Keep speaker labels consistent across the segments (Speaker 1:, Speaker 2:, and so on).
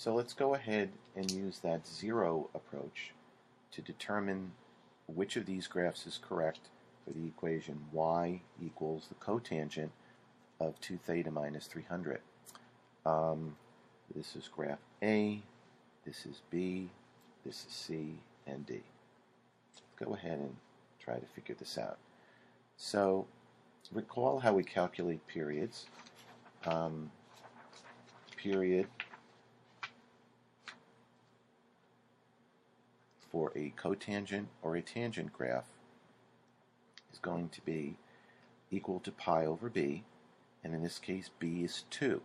Speaker 1: So let's go ahead and use that zero approach to determine which of these graphs is correct for the equation y equals the cotangent of 2 theta minus 300. This is graph A, this is B, this is C, and D. Let's go ahead and try to figure this out. So recall how we calculate periods. Period for a cotangent or a tangent graph is going to be equal to pi over b, and in this case b is 2.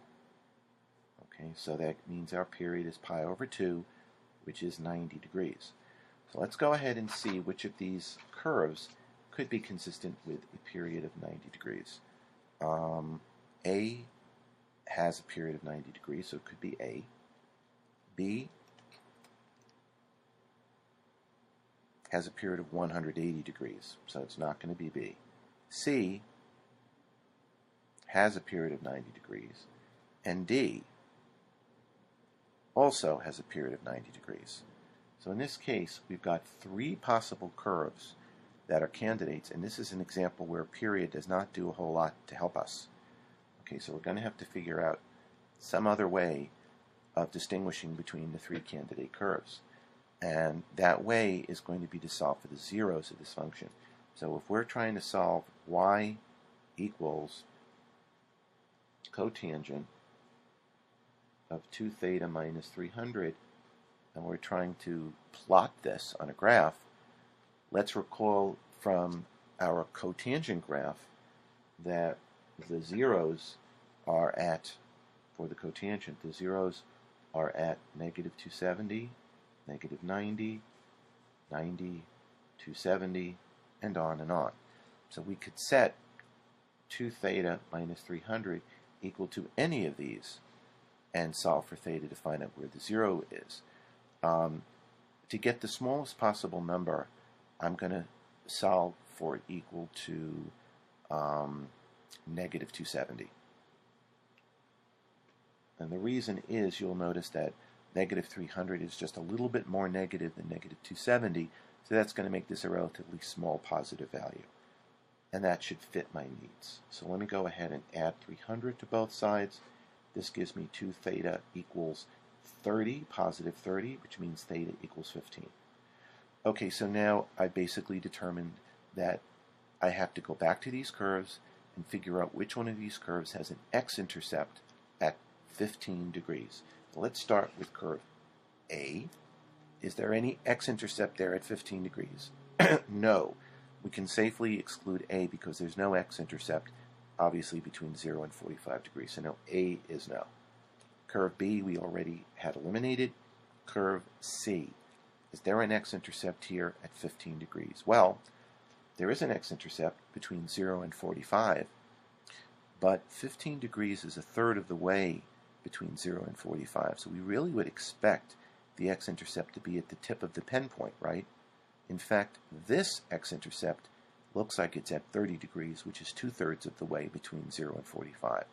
Speaker 1: Okay, so that means our period is pi over 2, which is 90 degrees. So let's go ahead and see which of these curves could be consistent with a period of 90 degrees. A has a period of 90 degrees, so it could be A. B has a period of 180 degrees, so it's not going to be B. C has a period of 90 degrees, and D also has a period of 90 degrees. So in this case, we've got 3 possible curves that are candidates, and this is an example where period does not do a whole lot to help us. Okay, so we're going to have to figure out some other way of distinguishing between the 3 candidate curves. And that way is going to be to solve for the zeros of this function. So if we're trying to solve y equals cotangent of 2 theta minus 300, and we're trying to plot this on a graph, let's recall from our cotangent graph that the zeros are at, for the cotangent, the zeros are at negative 270, negative 90, 90, 270, and on and on. So we could set 2 theta minus 300 equal to any of these and solve for theta to find out where the zero is. To get the smallest possible number, I'm going to solve for it equal to negative 270. And the reason is, you'll notice that negative 300 is just a little bit more negative than negative 270, so that's going to make this a relatively small positive value. And that should fit my needs. So let me go ahead and add 300 to both sides. This gives me 2 theta equals 30, positive 30, which means theta equals 15. Okay, so now I basically determined that I have to go back to these curves and figure out which one of these curves has an x-intercept at 15 degrees. Let's start with curve A. Is there any x-intercept there at 15 degrees? No. We can safely exclude A because there's no x-intercept, obviously, between 0 and 45 degrees. So no, A is no. Curve B we already had eliminated. Curve C. Is there an x-intercept here at 15 degrees? Well, there is an x-intercept between 0 and 45, but 15 degrees is a third of the way between 0 and 45, so we really would expect the x-intercept to be at the tip of the pen point, right? In fact, this x-intercept looks like it's at 30 degrees, which is 2/3 of the way between 0 and 45.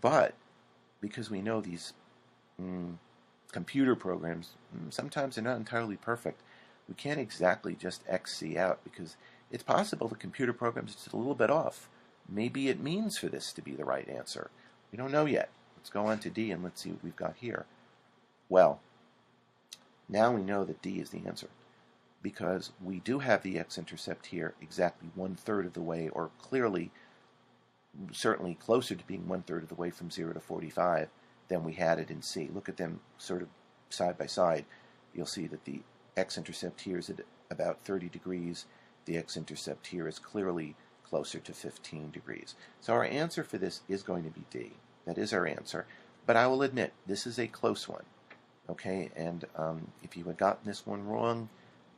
Speaker 1: But because we know these computer programs, sometimes they're not entirely perfect, we can't exactly just XC out, because it's possible the computer program is just a little bit off. Maybe it means for this to be the right answer. We don't know yet. Let's go on to D and let's see what we've got here. Well, now we know that D is the answer, because we do have the x-intercept here exactly 1/3 of the way, or clearly, certainly closer to being 1/3 of the way from 0 to 45 than we had it in C. Look at them sort of side by side. You'll see that the x-intercept here is at about 30 degrees. The x-intercept here is clearly closer to 15 degrees. So our answer for this is going to be D. That is our answer. But I will admit, this is a close one. Okay, and if you had gotten this one wrong,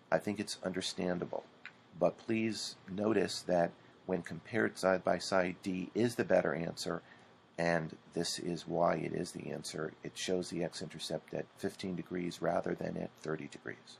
Speaker 1: I think it's understandable. But please notice that when compared side by side, D is the better answer, and this is why it is the answer. It shows the x-intercept at 15 degrees rather than at 30 degrees.